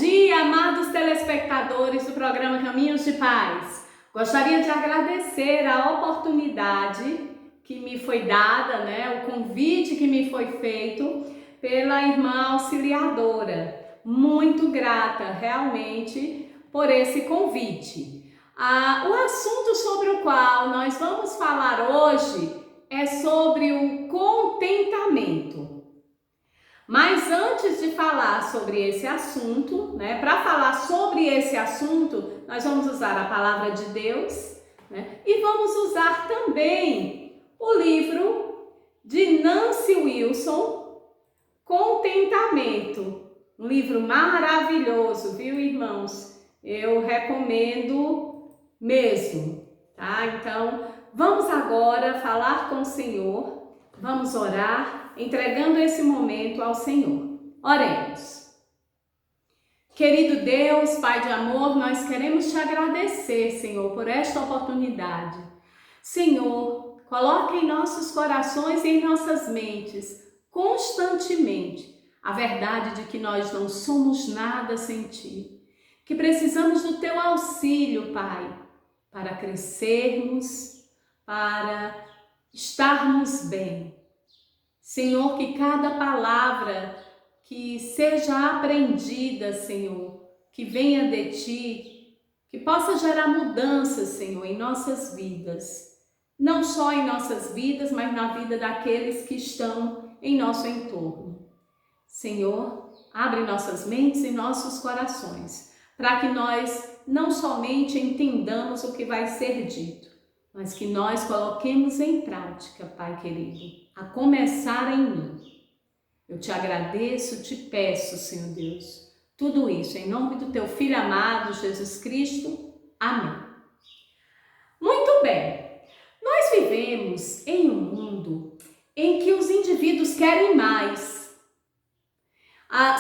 dia, amados telespectadores do programa Caminhos de Paz. Gostaria de agradecer a oportunidade que me foi dada, o convite que me foi feito pela irmã auxiliadora. Muito grata, realmente, por esse convite. O assunto sobre o qual nós vamos falar hoje é sobre o contentamento. Mas antes de falar sobre esse assunto, para falar sobre esse assunto, nós vamos usar a palavra de Deus, e vamos usar também o livro de Nancy Wilson, Contentamento. Um livro maravilhoso, viu, irmãos? Eu recomendo mesmo, tá? Então, vamos agora falar com o Senhor, vamos orar, entregando esse momento ao Senhor. Oremos. Querido Deus, Pai de amor, nós queremos te agradecer, Senhor, por esta oportunidade. Senhor, coloque em nossos corações e em nossas mentes, constantemente, a verdade de que nós não somos nada sem Ti, que precisamos do Teu auxílio, Pai, para crescermos, para estarmos bem. Senhor, que cada palavra que seja aprendida, Senhor, que venha de Ti, que possa gerar mudanças, Senhor, em nossas vidas. Não só em nossas vidas, mas na vida daqueles que estão em nosso entorno. Senhor, abre nossas mentes e nossos corações, para que nós não somente entendamos o que vai ser dito, mas que nós coloquemos em prática, Pai querido, a começar em mim. Eu te agradeço, te peço, Senhor Deus, tudo isso em nome do Teu Filho amado, Jesus Cristo. Amém. Muito bem, nós vivemos em um mundo em que os indivíduos querem mais,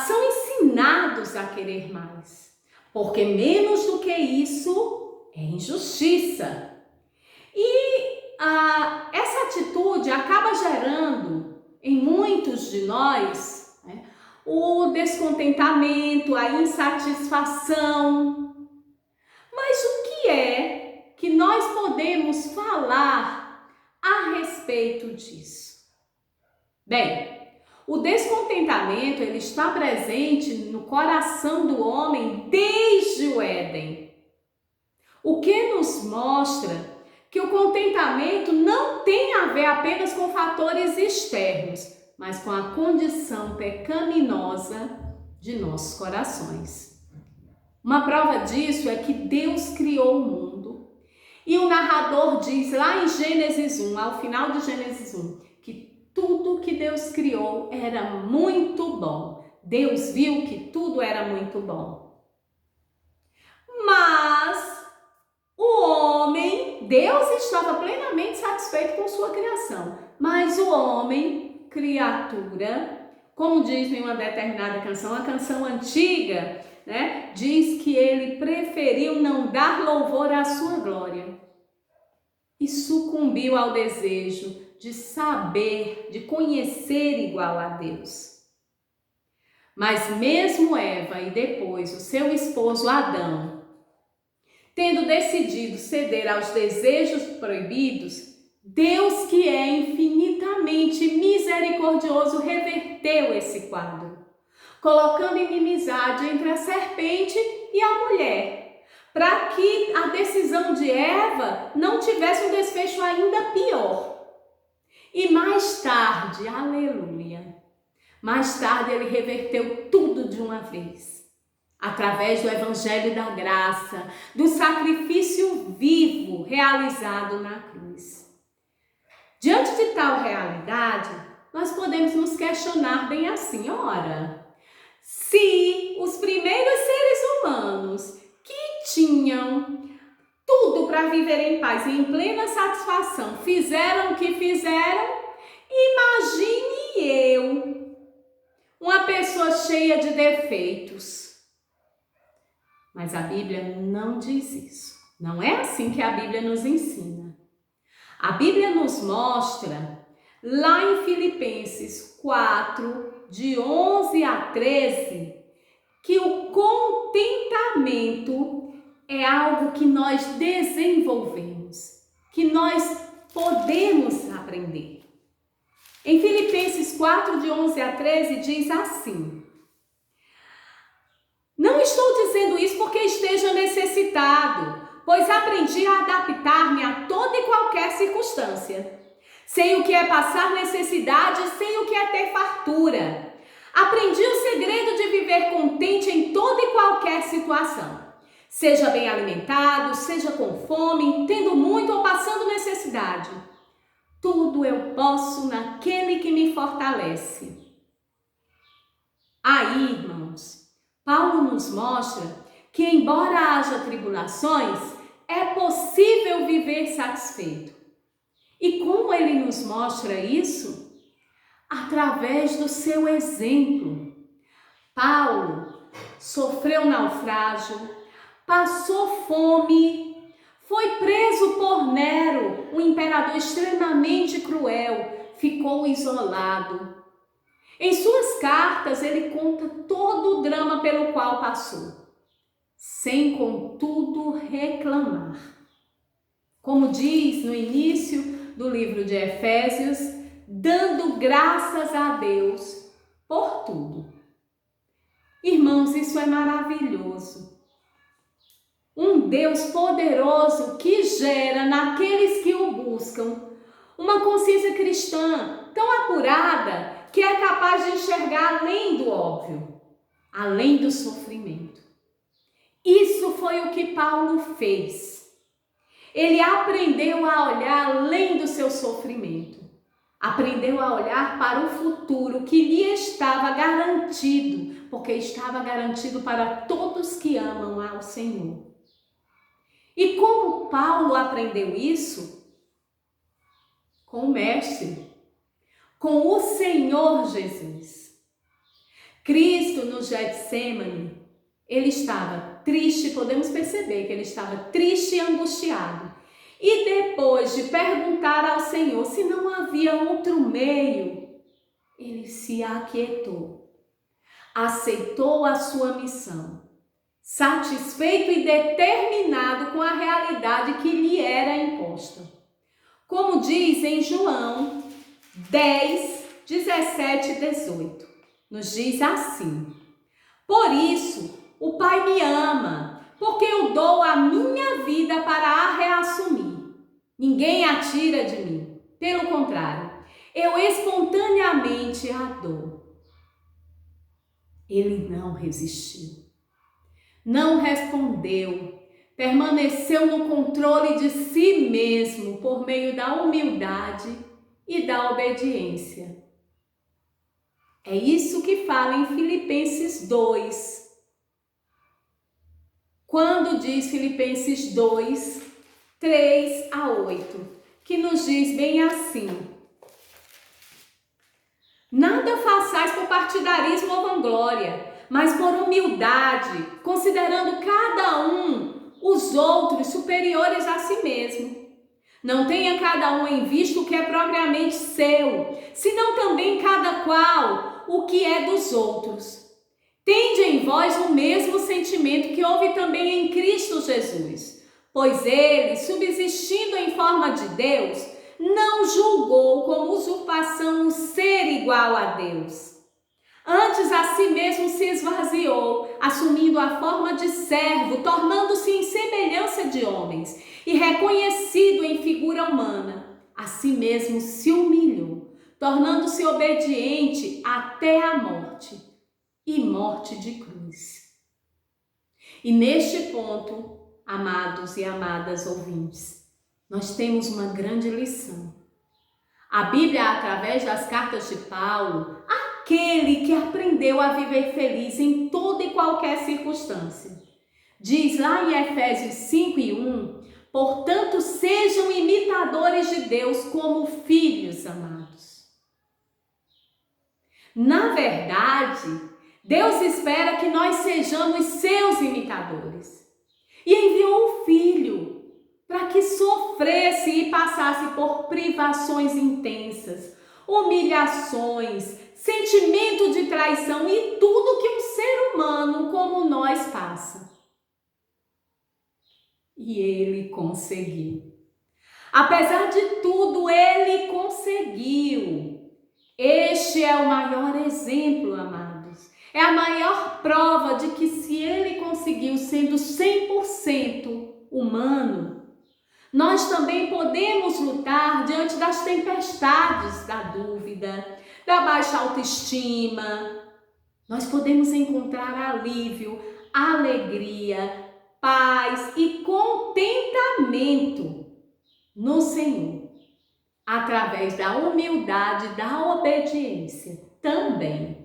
são ensinados a querer mais, porque menos do que isso é injustiça. E essa atitude acaba gerando em muitos de nós o descontentamento, a insatisfação. Mas o que é que nós podemos falar a respeito disso? Bem, o descontentamento ele está presente no coração do homem desde o Éden, o que nos mostra que o contentamento não tem a ver apenas com fatores externos, mas com a condição pecaminosa de nossos corações. Uma prova disso é que Deus criou o mundo e o narrador diz lá em Gênesis 1, ao final de Gênesis 1, que tudo que Deus criou era muito bom. Deus viu que tudo era muito bom. Mas o homem, Deus estava plenamente satisfeito com sua criação, mas o homem, criatura, como diz em uma determinada canção, a canção antiga, diz que ele preferiu não dar louvor à sua glória e sucumbiu ao desejo de saber, de conhecer igual a Deus. Mas mesmo Eva e depois o seu esposo Adão, tendo decidido ceder aos desejos proibidos, Deus, que é infinitamente misericordioso, reverteu esse quadro, colocando inimizade entre a serpente e a mulher, para que a decisão de Eva não tivesse um desfecho ainda pior. E mais tarde, aleluia, mais tarde ele reverteu tudo de uma vez, através do Evangelho da Graça, do sacrifício vivo realizado na cruz. Diante de tal realidade, nós podemos nos questionar bem assim, ora, se os primeiros seres humanos que tinham tudo para viver em paz e em plena satisfação fizeram o que fizeram, imagine eu, uma pessoa cheia de defeitos. Mas a Bíblia não diz isso. Não é assim que a Bíblia nos ensina. A Bíblia nos mostra, lá em Filipenses 4, de 11 a 13, que o contentamento é algo que nós desenvolvemos, que nós podemos aprender. Em Filipenses 4, de 11 a 13, diz assim: não estou dizendo isso porque esteja necessitado, pois aprendi a adaptar-me a toda e qualquer circunstância. Sei o que é passar necessidade, sei o que é ter fartura. Aprendi o segredo de viver contente em toda e qualquer situação. Seja bem alimentado, seja com fome, tendo muito ou passando necessidade. Tudo eu posso naquele que me fortalece. Aí, irmãos, Paulo nos mostra que, embora haja tribulações, é possível viver satisfeito. E como ele nos mostra isso? Através do seu exemplo. Paulo sofreu naufrágio, passou fome, foi preso por Nero, um imperador extremamente cruel, ficou isolado. Em suas cartas, ele conta todo o drama pelo qual passou, sem, contudo, reclamar. Como diz no início do livro de Efésios, dando graças a Deus por tudo. Irmãos, isso é maravilhoso. Um Deus poderoso que gera naqueles que o buscam uma consciência cristã tão apurada que é capaz de enxergar além do óbvio, além do sofrimento. Isso foi o que Paulo fez. Ele aprendeu a olhar além do seu sofrimento. Aprendeu a olhar para o futuro que lhe estava garantido, porque estava garantido para todos que amam ao Senhor. E como Paulo aprendeu isso? Com o Mestre, com o Senhor Jesus. Cristo no Getsêmani, ele estava triste, podemos perceber que ele estava triste e angustiado. E depois de perguntar ao Senhor se não havia outro meio, ele se aquietou, aceitou a sua missão, satisfeito e determinado com a realidade que lhe era imposta. Como diz em João 10, 17 e 18, nos diz assim: por isso o Pai me ama, porque eu dou a minha vida para a reassumir. Ninguém a tira de mim, pelo contrário, eu espontaneamente a dou. Ele não resistiu, não respondeu, permaneceu no controle de si mesmo por meio da humildade e da obediência. É isso que fala em Filipenses 2. Quando diz Filipenses 2, 3 a 8, que nos diz bem assim: nada façais por partidarismo ou vanglória, mas por humildade, considerando cada um os outros superiores a si mesmo. Não tenha cada um em vista o que é propriamente seu, senão também cada qual o que é dos outros. Tende em vós o mesmo sentimento que houve também em Cristo Jesus, pois ele, subsistindo em forma de Deus, não julgou como usurpação o ser igual a Deus. Antes a si mesmo se esvaziou, assumindo a forma de servo, tornando-se em semelhança de homens, e reconhecido em figura humana, a si mesmo se humilhou, tornando-se obediente até a morte, e morte de cruz. E neste ponto, amados e amadas ouvintes, nós temos uma grande lição. A Bíblia, através das cartas de Paulo, aquele que aprendeu a viver feliz em toda e qualquer circunstância, diz lá em Efésios 5 e 1, portanto, sejam imitadores de Deus como filhos amados. Na verdade, Deus espera que nós sejamos seus imitadores. E enviou o Filho para que sofresse e passasse por privações intensas, humilhações, sentimento de traição e tudo que um ser humano faça. E ele conseguiu. Apesar de tudo, ele conseguiu. Este é o maior exemplo, amados. É a maior prova de que se ele conseguiu, sendo 100% humano, nós também podemos lutar diante das tempestades da dúvida, da baixa autoestima. Nós podemos encontrar alívio, alegria, paz e contentamento no Senhor, através da humildade e da obediência também.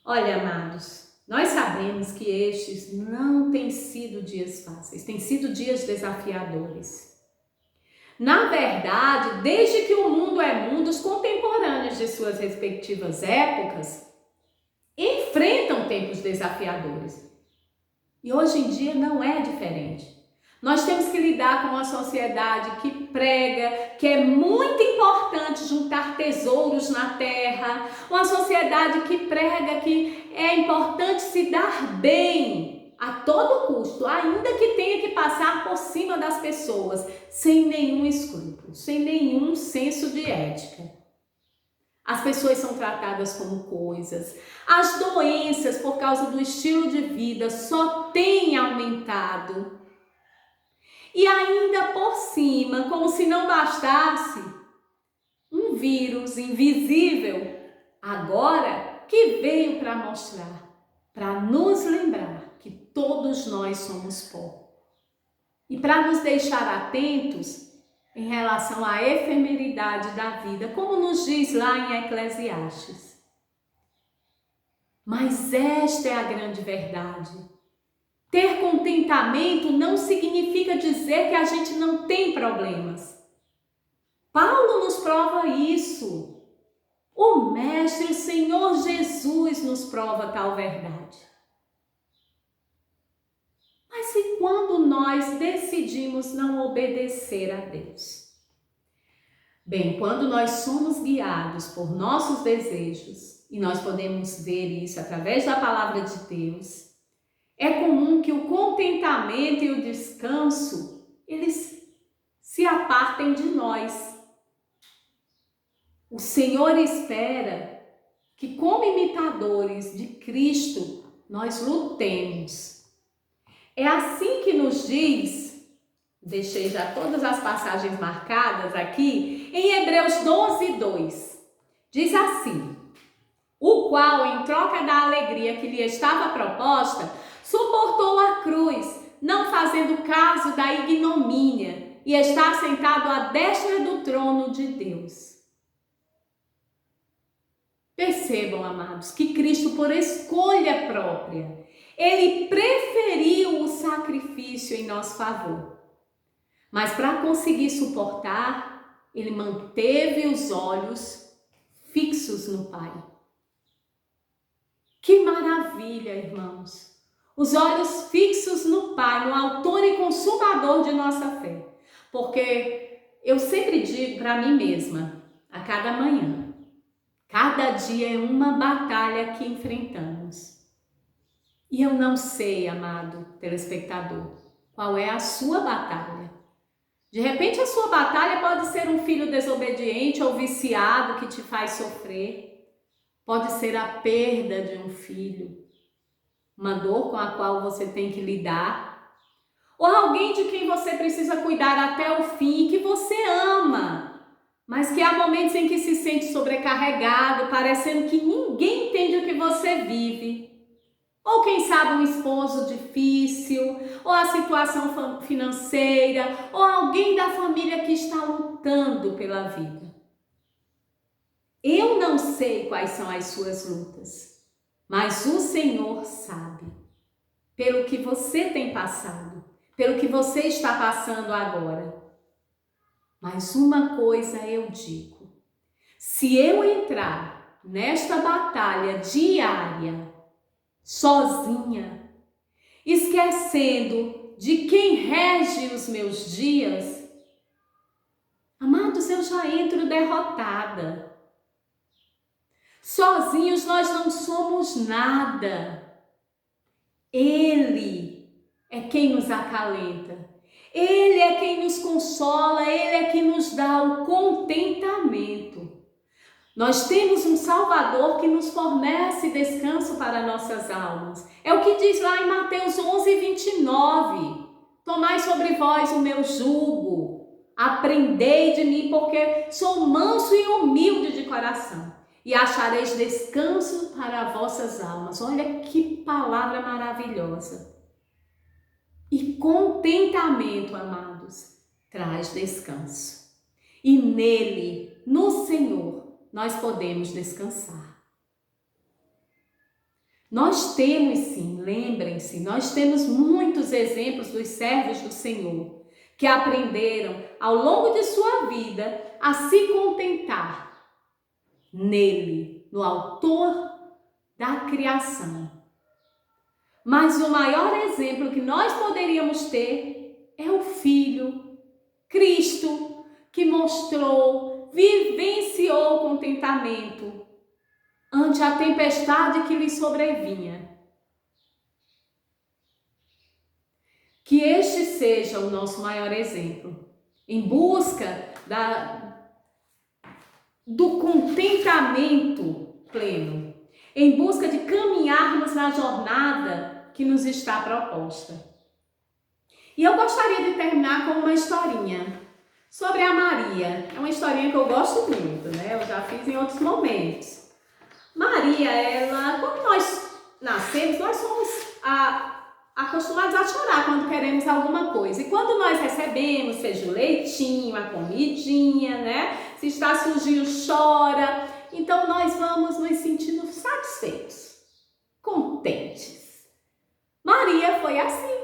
Olha, amados, nós sabemos que estes não têm sido dias fáceis, têm sido dias desafiadores. Na verdade, desde que o mundo é mundo, os contemporâneos de suas respectivas épocas enfrentam tempos desafiadores. E hoje em dia não é diferente. Nós temos que lidar com uma sociedade que prega que é muito importante juntar tesouros na terra, uma sociedade que prega que é importante se dar bem a todo custo, ainda que tenha que passar por cima das pessoas, sem nenhum escrúpulo, sem nenhum senso de ética. As pessoas são tratadas como coisas. As doenças, por causa do estilo de vida, só têm aumentado. E ainda por cima, como se não bastasse, um vírus invisível, agora que veio para mostrar, para nos lembrar que todos nós somos pó. E para nos deixar atentos em relação à efemeridade da vida, como nos diz lá em Eclesiastes. Mas esta é a grande verdade. Ter contentamento não significa dizer que a gente não tem problemas. Paulo nos prova isso. O Mestre, o Senhor Jesus, nos prova tal verdade. Mas e quando nós decidimos não obedecer a Deus? Bem, quando nós somos guiados por nossos desejos, e nós podemos ver isso através da palavra de Deus, é comum que o contentamento e o descanso, eles se apartem de nós. O Senhor espera que, como imitadores de Cristo, nós lutemos. É assim que nos diz, deixei já todas as passagens marcadas aqui, em Hebreus 12, 2. Diz assim: o qual, em troca da alegria que lhe estava proposta, suportou a cruz, não fazendo caso da ignomínia, e está sentado à destra do trono de Deus. Percebam, amados, que Cristo, por escolha própria, ele preferiu o sacrifício em nosso favor. Mas para conseguir suportar, ele manteve os olhos fixos no Pai. Que maravilha, irmãos! Os olhos fixos no Pai, no autor e consumador de nossa fé. Porque eu sempre digo para mim mesma, a cada manhã, cada dia é uma batalha que enfrentamos. E eu não sei, amado telespectador, qual é a sua batalha. De repente a sua batalha pode ser um filho desobediente ou viciado que te faz sofrer. Pode ser a perda de um filho, uma dor com a qual você tem que lidar, ou alguém de quem você precisa cuidar até o fim, que você ama, mas que há momentos em que se sente sobrecarregado, parecendo que ninguém entende o que você vive, ou quem sabe um esposo difícil, ou a situação financeira, ou alguém da família que está lutando pela vida. Eu não sei quais são as suas lutas, mas o Senhor sabe, pelo que você tem passado, pelo que você está passando agora. Mas uma coisa eu digo: se eu entrar nesta batalha diária, sozinha, esquecendo de quem rege os meus dias, amados, eu já entro derrotada. Sozinhos nós não somos nada. Ele é quem nos acalenta. Ele é quem nos consola, Ele é quem nos dá o contentamento. Nós temos um Salvador que nos fornece descanso para nossas almas. É o que diz lá em Mateus 11:29. Tomai sobre vós o meu jugo, aprendei de mim, porque sou manso e humilde de coração, e achareis descanso para vossas almas. Olha que palavra maravilhosa. E contentamento, amados, traz descanso. E nele, no Senhor, nós podemos descansar. Nós temos sim, lembrem-se, nós temos muitos exemplos dos servos do Senhor que aprenderam ao longo de sua vida a se contentar nele, no autor da criação. Mas o maior exemplo que nós poderíamos ter é o Filho, Cristo, que mostrou, vivenciou o contentamento ante a tempestade que lhe sobrevinha. Que este seja o nosso maior exemplo, em busca do contentamento pleno, em busca de caminharmos na jornada que nos está proposta. E eu gostaria de terminar com uma historinha sobre a Maria. É uma historinha que eu gosto muito, né? Eu já fiz em outros momentos. Maria, quando nós nascemos, nós somos acostumados a chorar quando queremos alguma coisa. E quando nós recebemos, seja o leitinho, a comidinha, né? Se está sujinho, chora. Então nós vamos nos sentindo satisfeitos, contentes. Maria foi assim.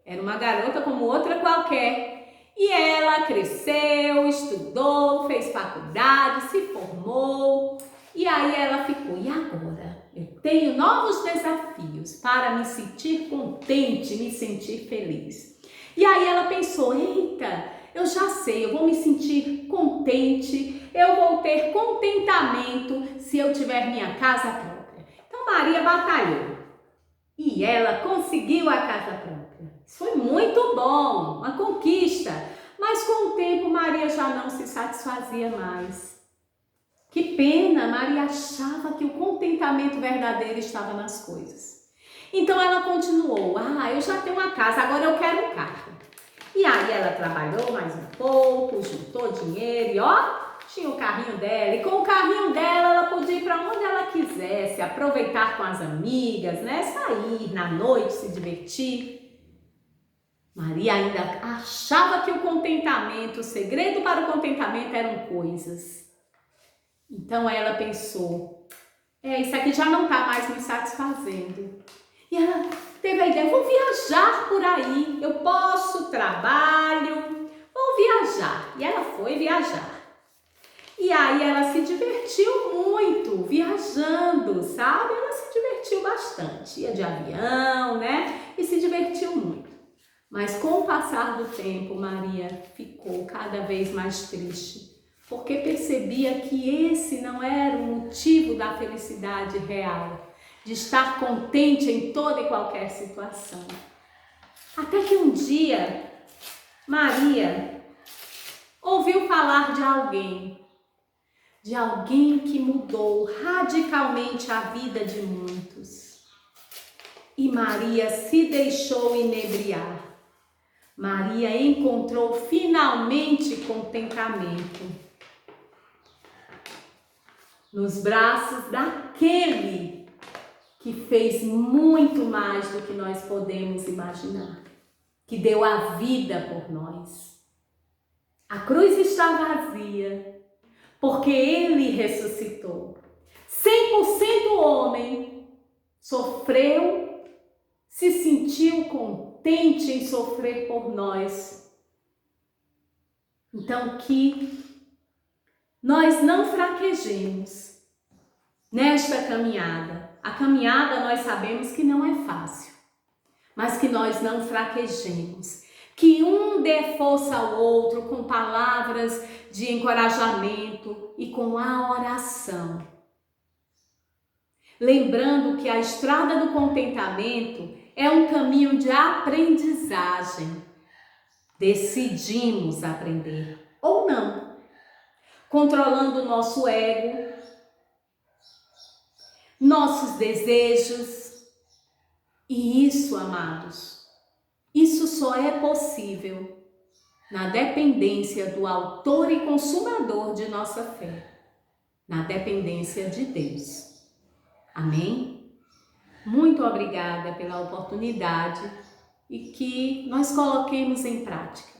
Era uma garota como outra qualquer. E ela cresceu, estudou, fez faculdade, se formou. E aí ela ficou, e agora? Eu tenho novos desafios para me sentir contente, me sentir feliz. E aí ela pensou, eita, eu já sei, eu vou me sentir contente, eu vou ter contentamento se eu tiver minha casa própria. Então Maria batalhou e ela conseguiu a casa própria. Isso foi muito bom, uma conquista. Mas com o tempo Maria já não se satisfazia mais. Que pena, Maria achava que o contentamento verdadeiro estava nas coisas. Então ela continuou, eu já tenho uma casa, agora eu quero um carro. E aí ela trabalhou mais um pouco, juntou dinheiro e tinha o carrinho dela. E com o carrinho dela ela podia ir para onde ela quisesse, aproveitar com as amigas, né? Sair na noite, se divertir. Maria ainda achava que o contentamento, o segredo para o contentamento eram coisas. Então ela pensou, isso aqui já não está mais me satisfazendo. E ela teve a ideia, vou viajar por aí, eu posso, trabalho, vou viajar. E ela foi viajar. E aí ela se divertiu muito viajando, sabe? Ela se divertiu bastante, ia de avião, né? E se divertiu muito. Mas com o passar do tempo, Maria ficou cada vez mais triste. Porque percebia que esse não era o motivo da felicidade real, de estar contente em toda e qualquer situação. Até que um dia, Maria ouviu falar de alguém que mudou radicalmente a vida de muitos. E Maria se deixou inebriar. Maria encontrou finalmente contentamento nos braços daquele que fez muito mais do que nós podemos imaginar, que deu a vida por nós. A cruz está vazia, porque ele ressuscitou. 100% homem, sofreu, se sentiu contente em sofrer por nós. Então que nós não fraquejemos nesta caminhada. A caminhada nós sabemos que não é fácil, mas que nós não fraquejemos. Que um dê força ao outro com palavras de encorajamento e com a oração. Lembrando que a estrada do contentamento, é um caminho de aprendizagem. Decidimos aprender ou não, controlando o nosso ego, nossos desejos. E isso, amados, isso só é possível na dependência do autor e consumador de nossa fé, na dependência de Deus. Amém? Muito obrigada pela oportunidade e que nós coloquemos em prática.